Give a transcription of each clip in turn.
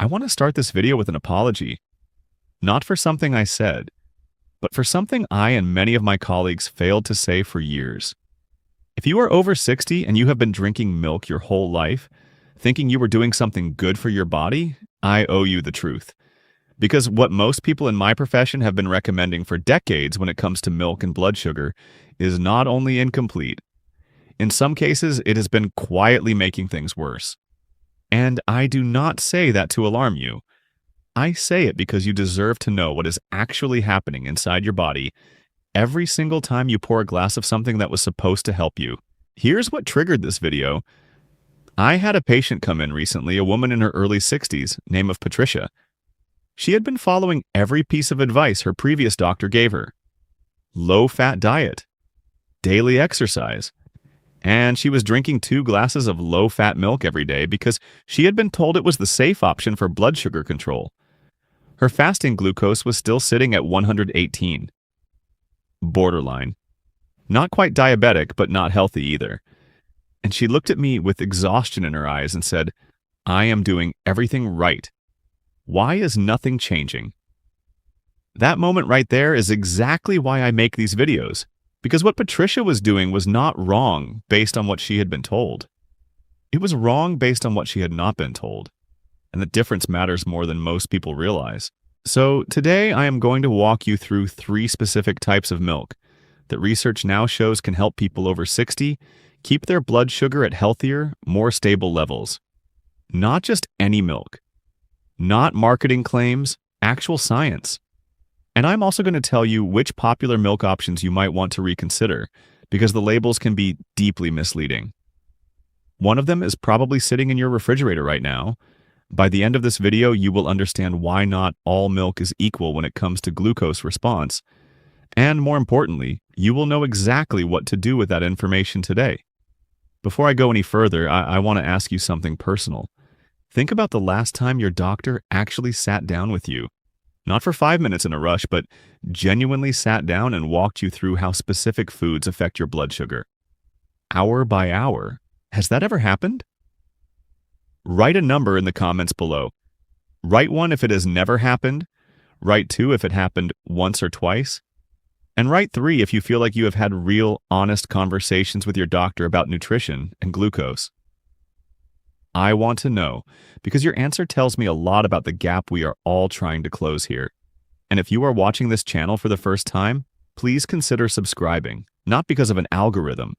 I want to start this video with an apology, not for something I said, but for something I and many of my colleagues failed to say for years. If you are over 60 and you have been drinking milk your whole life, thinking you were doing something good for your body, I owe you the truth. Because what most people in my profession have been recommending for decades when it comes to milk and blood sugar is not only incomplete, in some cases it has been quietly making things worse. And I do not say that to alarm you. I say it because you deserve to know what is actually happening inside your body every single time you pour a glass of something that was supposed to help you. Here's what triggered this video. I had a patient come in recently, a woman in her early 60s, name of Patricia. She had been following every piece of advice her previous doctor gave her. Low-fat diet, daily exercise, and she was drinking 2 glasses of low-fat milk every day because she had been told it was the safe option for blood sugar control. Her fasting glucose was still sitting at 118. Borderline. Not quite diabetic, but not healthy either. And she looked at me with exhaustion in her eyes and said, "I am doing everything right. Why is nothing changing?" That moment right there is exactly why I make these videos, because what Patricia was doing was not wrong based on what she had been told. It was wrong based on what she had not been told, and the difference matters more than most people realize. So today I am going to walk you through 3 specific types of milk that research now shows can help people over 60 keep their blood sugar at healthier, more stable levels. Not just any milk. Not marketing claims, actual science. And I'm also going to tell you which popular milk options you might want to reconsider, because the labels can be deeply misleading. One of them is probably sitting in your refrigerator right now. By the end of this video, you will understand why not all milk is equal when it comes to glucose response. And more importantly, you will know exactly what to do with that information today. Before I go any further, I want to ask you something personal. Think about the last time your doctor actually sat down with you. Not for 5 minutes in a rush, but genuinely sat down and walked you through how specific foods affect your blood sugar. Hour by hour. Has that ever happened? Write a number in the comments below. Write 1 if it has never happened. Write 2 if it happened once or twice. And write 3 if you feel like you have had real, honest conversations with your doctor about nutrition and glucose. I want to know, because your answer tells me a lot about the gap we are all trying to close here. And if you are watching this channel for the first time, please consider subscribing, not because of an algorithm,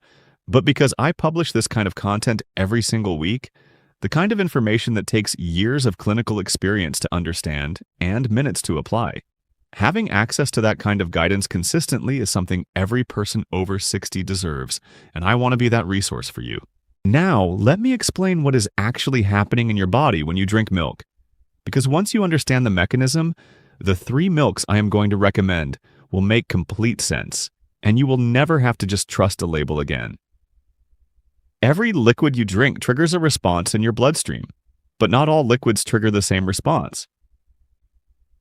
but because I publish this kind of content every single week, the kind of information that takes years of clinical experience to understand and minutes to apply. Having access to that kind of guidance consistently is something every person over 60 deserves, and I want to be that resource for you. Now, let me explain what is actually happening in your body when you drink milk. Because once you understand the mechanism, the 3 milks I am going to recommend will make complete sense, and you will never have to just trust a label again. Every liquid you drink triggers a response in your bloodstream, but not all liquids trigger the same response.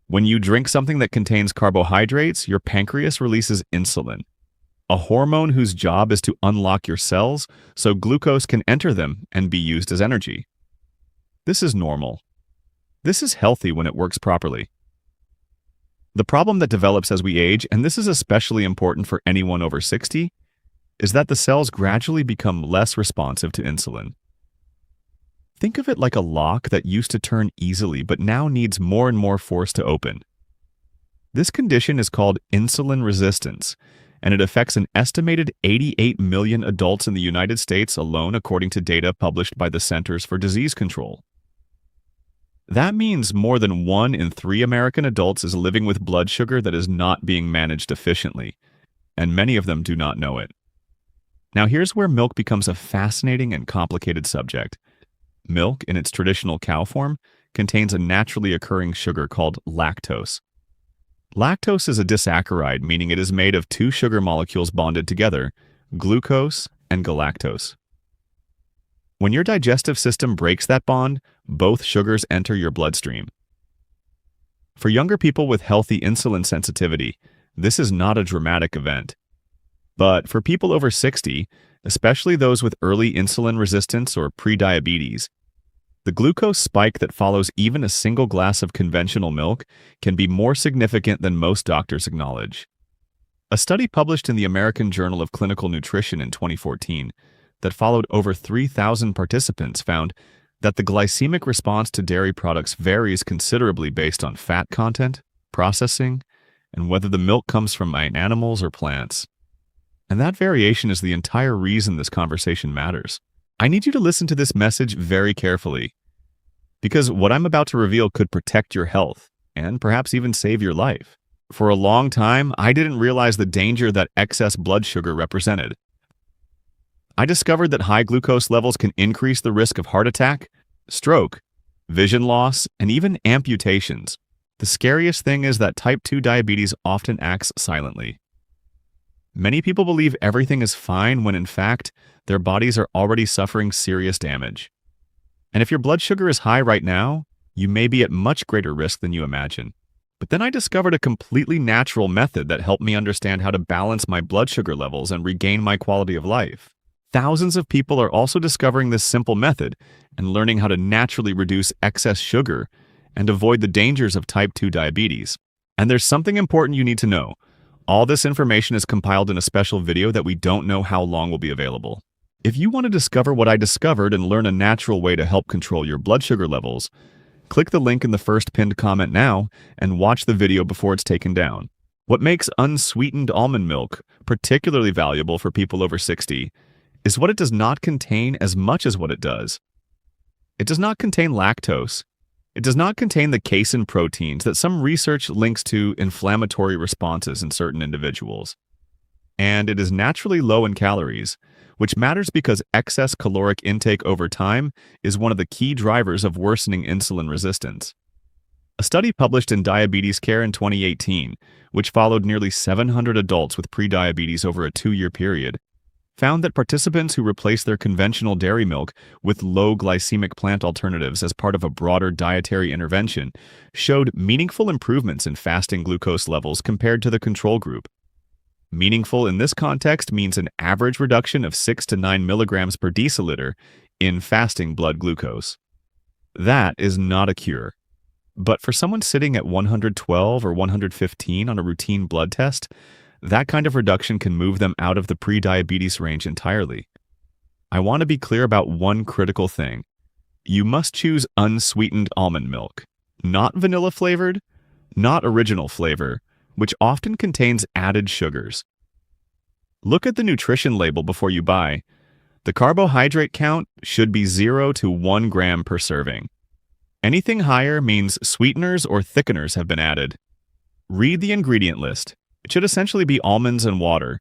When you drink something that contains carbohydrates, your pancreas releases insulin, a hormone whose job is to unlock your cells so glucose can enter them and be used as energy. This is normal. This is healthy when it works properly. The problem that develops as we age, and this is especially important for anyone over 60, is that the cells gradually become less responsive to insulin. Think of it like a lock that used to turn easily but now needs more and more force to open. This condition is called insulin resistance, and it affects an estimated 88 million adults in the United States alone, according to data published by the Centers for Disease Control. That means more than 1 in 3 American adults is living with blood sugar that is not being managed efficiently, and many of them do not know it. Now here's where milk becomes a fascinating and complicated subject. Milk, in its traditional cow form, contains a naturally occurring sugar called lactose. Lactose is a disaccharide, meaning it is made of 2 sugar molecules bonded together, glucose and galactose. When your digestive system breaks that bond, both sugars enter your bloodstream. For younger people with healthy insulin sensitivity, this is not a dramatic event. But for people over 60, especially those with early insulin resistance or prediabetes, The glucose spike that follows even a single glass of conventional milk can be more significant than most doctors acknowledge. A study published in the American Journal of Clinical Nutrition in 2014 that followed over 3,000 participants found that the glycemic response to dairy products varies considerably based on fat content, processing, and whether the milk comes from animals or plants. And that variation is the entire reason this conversation matters. I need you to listen to this message very carefully, because what I'm about to reveal could protect your health and perhaps even save your life. For a long time, I didn't realize the danger that excess blood sugar represented. I discovered that high glucose levels can increase the risk of heart attack, stroke, vision loss, and even amputations. The scariest thing is that type 2 diabetes often acts silently. Many people believe everything is fine when in fact, their bodies are already suffering serious damage. And if your blood sugar is high right now, you may be at much greater risk than you imagine. But then I discovered a completely natural method that helped me understand how to balance my blood sugar levels and regain my quality of life. Thousands of people are also discovering this simple method and learning how to naturally reduce excess sugar and avoid the dangers of type 2 diabetes. And there's something important you need to know. All this information is compiled in a special video that we don't know how long will be available. If you want to discover what I discovered and learn a natural way to help control your blood sugar levels, click the link in the first pinned comment now and watch the video before it's taken down. What makes unsweetened almond milk particularly valuable for people over 60 is what it does not contain as much as what it does. It does not contain lactose. It does not contain the casein proteins that some research links to inflammatory responses in certain individuals. And it is naturally low in calories, which matters because excess caloric intake over time is one of the key drivers of worsening insulin resistance. A study published in Diabetes Care in 2018, which followed nearly 700 adults with prediabetes over a 2-year period, found that participants who replaced their conventional dairy milk with low glycemic plant alternatives as part of a broader dietary intervention showed meaningful improvements in fasting glucose levels compared to the control group. Meaningful in this context means an average reduction of 6 to 9 milligrams per deciliter in fasting blood glucose. That is not a cure. But for someone sitting at 112 or 115 on a routine blood test, that kind of reduction can move them out of the prediabetes range entirely. I want to be clear about one critical thing. You must choose unsweetened almond milk, not vanilla flavored, not original flavor, which often contains added sugars. Look at the nutrition label before you buy. The carbohydrate count should be 0 to 1 gram per serving. Anything higher means sweeteners or thickeners have been added. Read the ingredient list. It should essentially be almonds and water,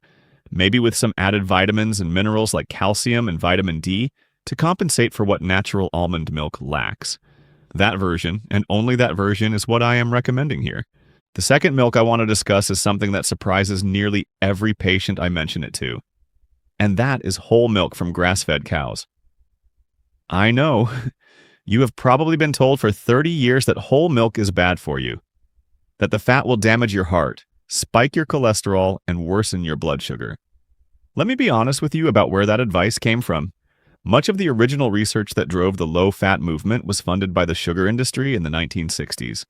maybe with some added vitamins and minerals like calcium and vitamin D to compensate for what natural almond milk lacks. That version, and only that version, is what I am recommending here. The second milk I want to discuss is something that surprises nearly every patient I mention it to, and that is whole milk from grass-fed cows. I know, you have probably been told for 30 years that whole milk is bad for you, that the fat will damage your heart, spike your cholesterol, and worsen your blood sugar. Let me be honest with you about where that advice came from. Much of the original research that drove the low-fat movement was funded by the sugar industry in the 1960s.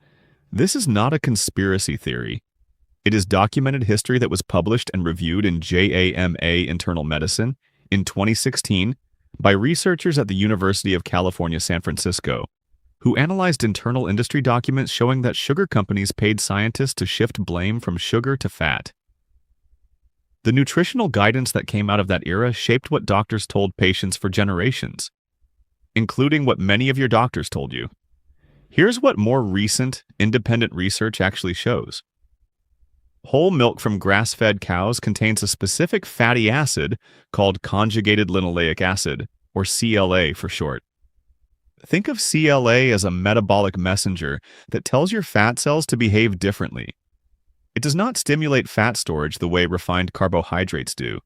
This is not a conspiracy theory. It is documented history that was published and reviewed in JAMA Internal Medicine in 2016 by researchers at the University of California, San Francisco, who analyzed internal industry documents showing that sugar companies paid scientists to shift blame from sugar to fat. The nutritional guidance that came out of that era shaped what doctors told patients for generations, including what many of your doctors told you. Here's what more recent, independent research actually shows. Whole milk from grass-fed cows contains a specific fatty acid called conjugated linoleic acid, or CLA for short. Think of CLA as a metabolic messenger that tells your fat cells to behave differently. It does not stimulate fat storage the way refined carbohydrates do.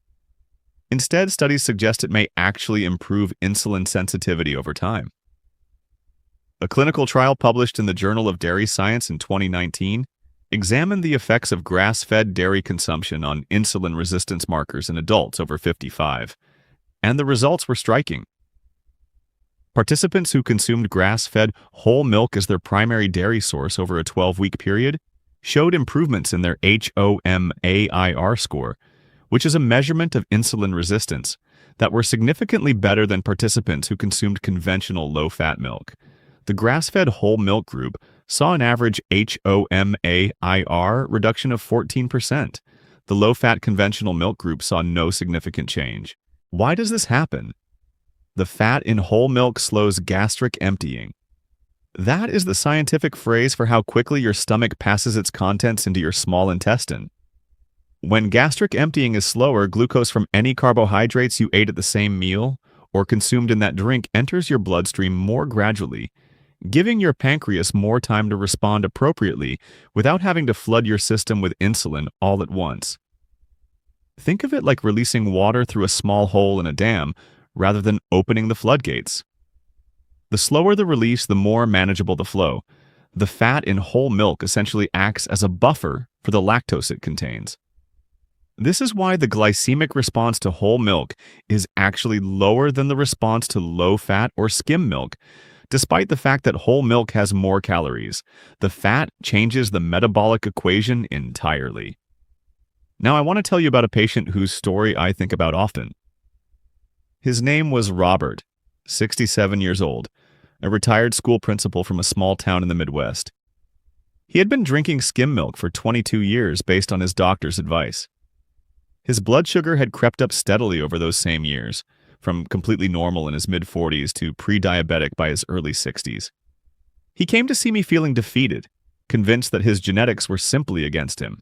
Instead, studies suggest it may actually improve insulin sensitivity over time. A clinical trial published in the Journal of Dairy Science in 2019 examined the effects of grass-fed dairy consumption on insulin resistance markers in adults over 55, and the results were striking. Participants who consumed grass-fed whole milk as their primary dairy source over a 12-week period showed improvements in their HOMAIR score, which is a measurement of insulin resistance, that were significantly better than participants who consumed conventional low-fat milk. The grass-fed whole milk group saw an average HOMAIR reduction of 14%. The low-fat conventional milk group saw no significant change. Why does this happen? The fat in whole milk slows gastric emptying. That is the scientific phrase for how quickly your stomach passes its contents into your small intestine. When gastric emptying is slower, glucose from any carbohydrates you ate at the same meal or consumed in that drink enters your bloodstream more gradually, giving your pancreas more time to respond appropriately without having to flood your system with insulin all at once. Think of it like releasing water through a small hole in a dam rather than opening the floodgates. The slower the release, the more manageable the flow. The fat in whole milk essentially acts as a buffer for the lactose it contains. This is why the glycemic response to whole milk is actually lower than the response to low-fat or skim milk. Despite the fact that whole milk has more calories, the fat changes the metabolic equation entirely. Now I want to tell you about a patient whose story I think about often. His name was Robert, 67 years old, a retired school principal from a small town in the Midwest. He had been drinking skim milk for 22 years based on his doctor's advice. His blood sugar had crept up steadily over those same years, from completely normal in his mid-40s to pre-diabetic by his early 60s. He came to see me feeling defeated, convinced that his genetics were simply against him.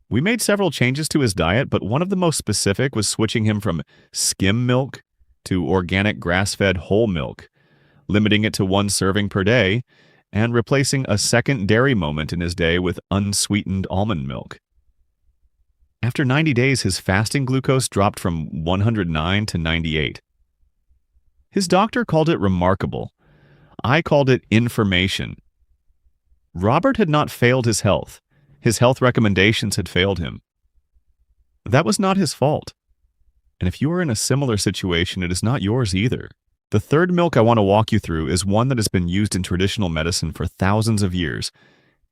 We made several changes to his diet, but one of the most specific was switching him from skim milk to organic grass-fed whole milk, limiting it to 1 serving per day, and replacing a second dairy moment in his day with unsweetened almond milk. After 90 days, his fasting glucose dropped from 109 to 98. His doctor called it remarkable. I called it information. Robert had not failed his health. His health recommendations had failed him. That was not his fault. And if you are in a similar situation, it is not yours either. The third milk I want to walk you through is one that has been used in traditional medicine for thousands of years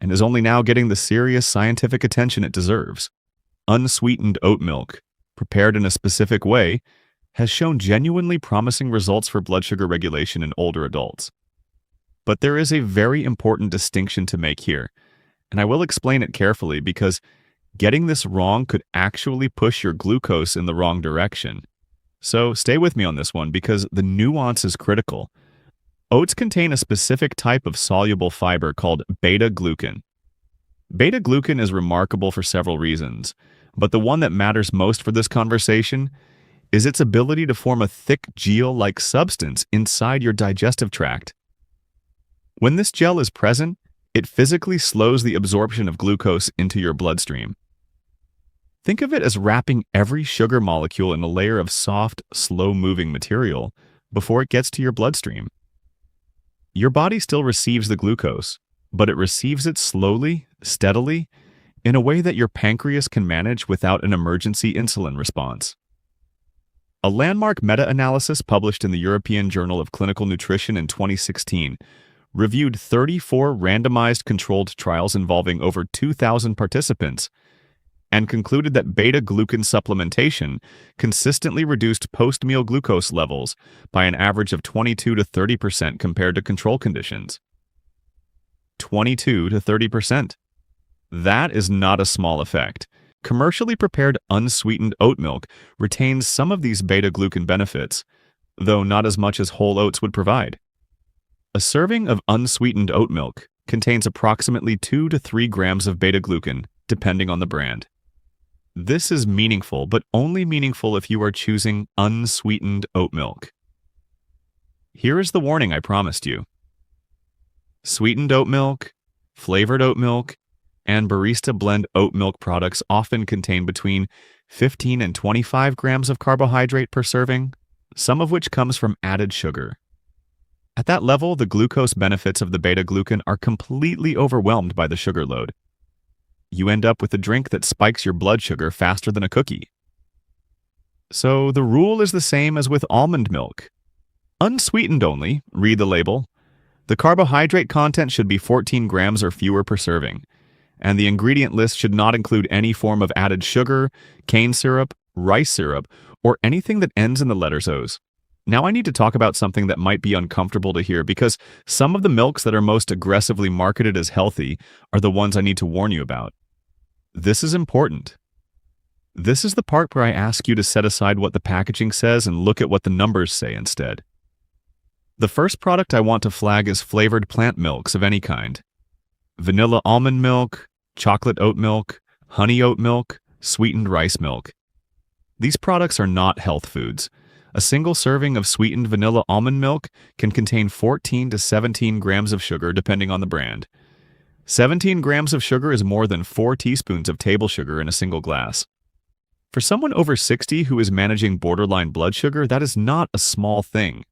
and is only now getting the serious scientific attention it deserves. Unsweetened oat milk, prepared in a specific way, has shown genuinely promising results for blood sugar regulation in older adults. But there is a very important distinction to make here, and I will explain it carefully because getting this wrong could actually push your glucose in the wrong direction. So stay with me on this one because the nuance is critical. Oats contain a specific type of soluble fiber called beta-glucan. Beta-glucan is remarkable for several reasons, but the one that matters most for this conversation is its ability to form a thick gel-like substance inside your digestive tract. When this gel is present, it physically slows the absorption of glucose into your bloodstream. Think of it as wrapping every sugar molecule in a layer of soft, slow-moving material before it gets to your bloodstream. Your body still receives the glucose, but it receives it slowly, steadily, in a way that your pancreas can manage without an emergency insulin response. A landmark meta-analysis published in the European Journal of Clinical Nutrition in 2016 reviewed 34 randomized controlled trials involving over 2,000 participants and concluded that beta-glucan supplementation consistently reduced post-meal glucose levels by an average of 22 to 30% compared to control conditions. 22 to 30%. That is not a small effect. Commercially prepared unsweetened oat milk retains some of these beta-glucan benefits, though not as much as whole oats would provide. A serving of unsweetened oat milk contains approximately 2 to 3 grams of beta-glucan, depending on the brand. This is meaningful, but only meaningful if you are choosing unsweetened oat milk. Here is the warning I promised you. Sweetened oat milk, flavored oat milk, and barista blend oat milk products often contain between 15 and 25 grams of carbohydrate per serving, some of which comes from added sugar. At that level, the glucose benefits of the beta-glucan are completely overwhelmed by the sugar load. You end up with a drink that spikes your blood sugar faster than a cookie. So the rule is the same as with almond milk. Unsweetened only, read the label. The carbohydrate content should be 14 grams or fewer per serving, and the ingredient list should not include any form of added sugar, cane syrup, rice syrup, or anything that ends in the letters O's. Now I need to talk about something that might be uncomfortable to hear because some of the milks that are most aggressively marketed as healthy are the ones I need to warn you about. This is important. This is the part where I ask you to set aside what the packaging says and look at what the numbers say instead. The first product I want to flag is flavored plant milks of any kind. Vanilla almond milk, chocolate oat milk, honey oat milk, sweetened rice milk. These products are not health foods. A single serving of sweetened vanilla almond milk can contain 14 to 17 grams of sugar depending on the brand. 17 grams of sugar is more than 4 teaspoons of table sugar in a single glass. For someone over 60 who is managing borderline blood sugar, that is not a small thing.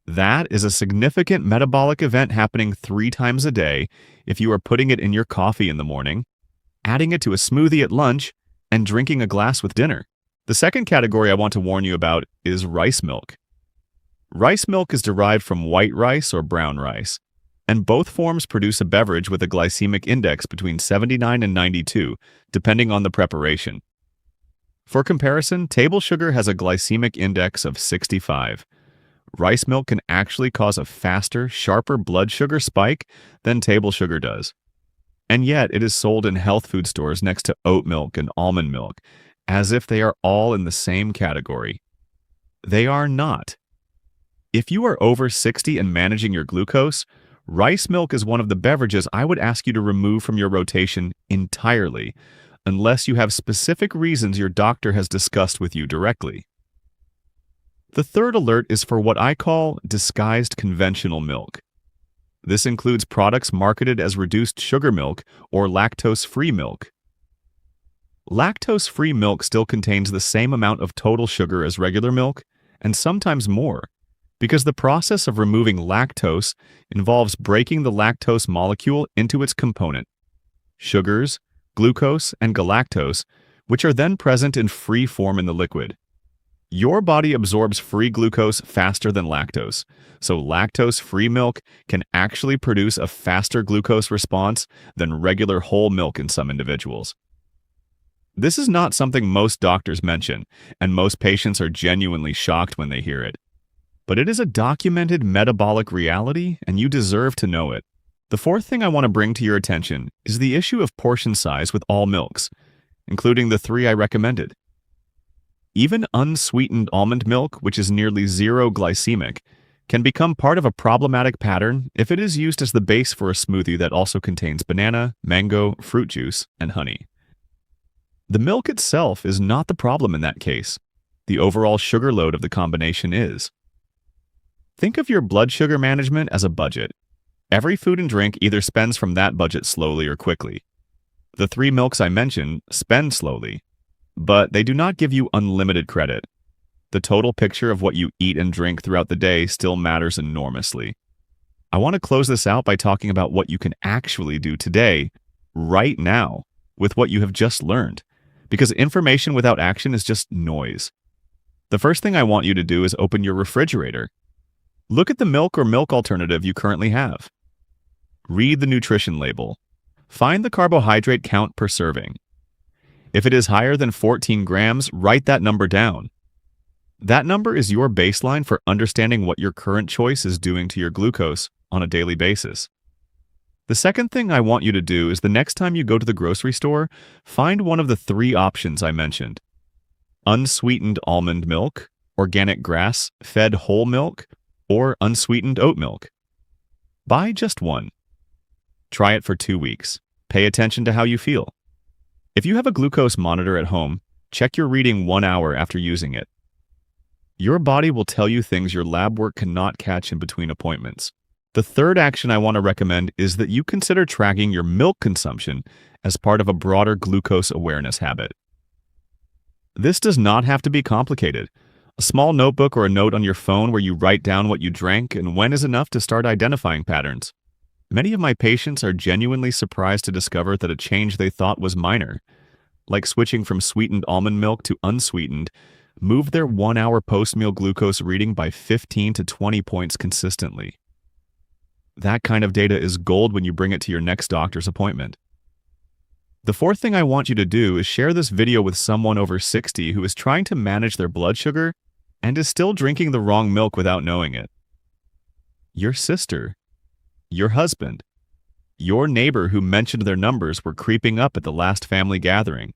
That is a significant metabolic event happening 3 times a day if you are putting it in your coffee in the morning, adding it to a smoothie at lunch, and drinking a glass with dinner. The second category I want to warn you about is rice milk. Rice milk is derived from white rice or brown rice, and both forms produce a beverage with a glycemic index between 79 and 92, depending on the preparation. For comparison, table sugar has a glycemic index of 65. Rice milk can actually cause a faster, sharper blood sugar spike than table sugar does. And yet, it is sold in health food stores next to oat milk and almond milk, as if they are all in the same category. They are not. If you are over 60 and managing your glucose, rice milk is one of the beverages I would ask you to remove from your rotation entirely, unless you have specific reasons your doctor has discussed with you directly. The third alert is for what I call disguised conventional milk. This includes products marketed as reduced sugar milk or lactose-free milk. Lactose-free milk still contains the same amount of total sugar as regular milk, and sometimes more, because the process of removing lactose involves breaking the lactose molecule into its component, sugars, glucose, and galactose, which are then present in free form in the liquid. Your body absorbs free glucose faster than lactose, so lactose-free milk can actually produce a faster glucose response than regular whole milk in some individuals. This is not something most doctors mention, and most patients are genuinely shocked when they hear it. But it is a documented metabolic reality, and you deserve to know it. The fourth thing I want to bring to your attention is the issue of portion size with all milks, including the 3 I recommended. Even unsweetened almond milk, which is nearly zero glycemic, can become part of a problematic pattern if it is used as the base for a smoothie that also contains banana, mango, fruit juice, and honey. The milk itself is not the problem in that case. The overall sugar load of the combination is. Think of your blood sugar management as a budget. Every food and drink either spends from that budget slowly or quickly. The 3 milks I mentioned spend slowly, but they do not give you unlimited credit. The total picture of what you eat and drink throughout the day still matters enormously. I want to close this out by talking about what you can actually do today, right now, with what you have just learned, because information without action is just noise. The first thing I want you to do is open your refrigerator. Look at the milk or milk alternative you currently have. Read the nutrition label. Find the carbohydrate count per serving. If it is higher than 14 grams, write that number down. That number is your baseline for understanding what your current choice is doing to your glucose on a daily basis. The second thing I want you to do is the next time you go to the grocery store, find one of the 3 options I mentioned. Unsweetened almond milk, organic grass-fed whole milk, or unsweetened oat milk. Buy just one. Try it for 2 weeks. Pay attention to how you feel. If you have a glucose monitor at home, check your reading 1 hour after using it. Your body will tell you things your lab work cannot catch in between appointments. The third action I want to recommend is that you consider tracking your milk consumption as part of a broader glucose awareness habit. This does not have to be complicated. A small notebook or a note on your phone where you write down what you drank and when is enough to start identifying patterns. Many of my patients are genuinely surprised to discover that a change they thought was minor, like switching from sweetened almond milk to unsweetened, move their 1-hour post-meal glucose reading by 15 to 20 points consistently. That kind of data is gold when you bring it to your next doctor's appointment. The fourth thing I want you to do is share this video with someone over 60 who is trying to manage their blood sugar and is still drinking the wrong milk without knowing it. Your sister, your husband, your neighbor who mentioned their numbers were creeping up at the last family gathering.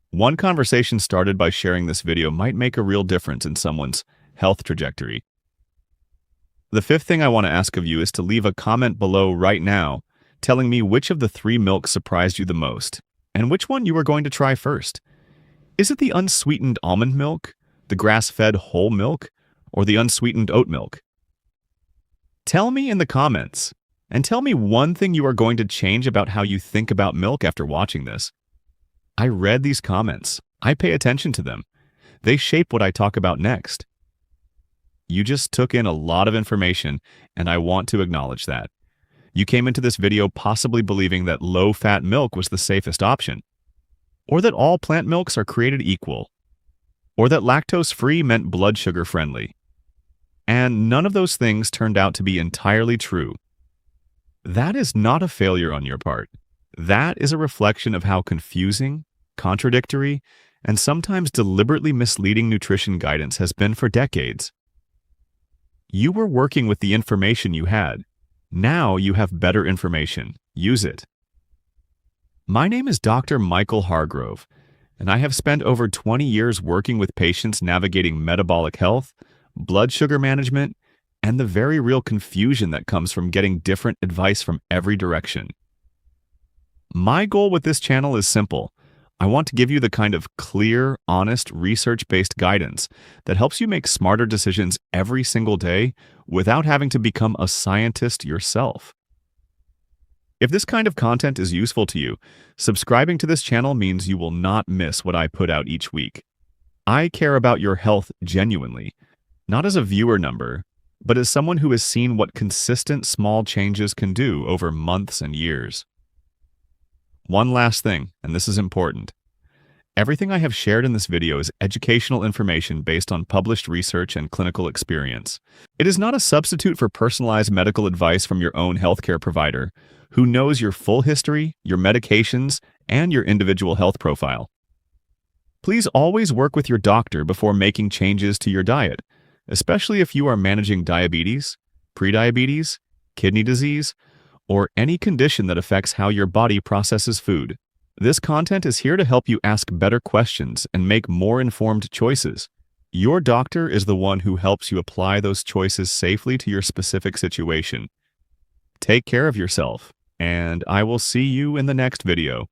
One conversation started by sharing this video might make a real difference in someone's health trajectory. The fifth thing I want to ask of you is to leave a comment below right now telling me which of the 3 milks surprised you the most and which one you are going to try first. Is it the unsweetened almond milk, the grass-fed whole milk, or the unsweetened oat milk? Tell me in the comments, and tell me one thing you are going to change about how you think about milk after watching this. I read these comments. I pay attention to them. They shape what I talk about next. You just took in a lot of information, and I want to acknowledge that. You came into this video possibly believing that low-fat milk was the safest option, or that all plant milks are created equal, or that lactose-free meant blood sugar-friendly. And none of those things turned out to be entirely true. That is not a failure on your part. That is a reflection of how confusing, contradictory, and sometimes deliberately misleading nutrition guidance has been for decades. You were working with the information you had. Now you have better information. Use it. My name is Dr. Michael Hargrove, and I have spent over 20 years working with patients navigating metabolic health, blood sugar management, and the very real confusion that comes from getting different advice from every direction. My goal with this channel is simple. I want to give you the kind of clear, honest, research-based guidance that helps you make smarter decisions every single day without having to become a scientist yourself. If this kind of content is useful to you, subscribing to this channel means you will not miss what I put out each week. I care about your health genuinely, not as a viewer number, but as someone who has seen what consistent small changes can do over months and years. One last thing, and this is important. Everything I have shared in this video is educational information based on published research and clinical experience. It is not a substitute for personalized medical advice from your own healthcare provider, who knows your full history, your medications, and your individual health profile. Please always work with your doctor before making changes to your diet, especially if you are managing diabetes, prediabetes, kidney disease, or any condition that affects how your body processes food. This content is here to help you ask better questions and make more informed choices. Your doctor is the one who helps you apply those choices safely to your specific situation. Take care of yourself, and I will see you in the next video.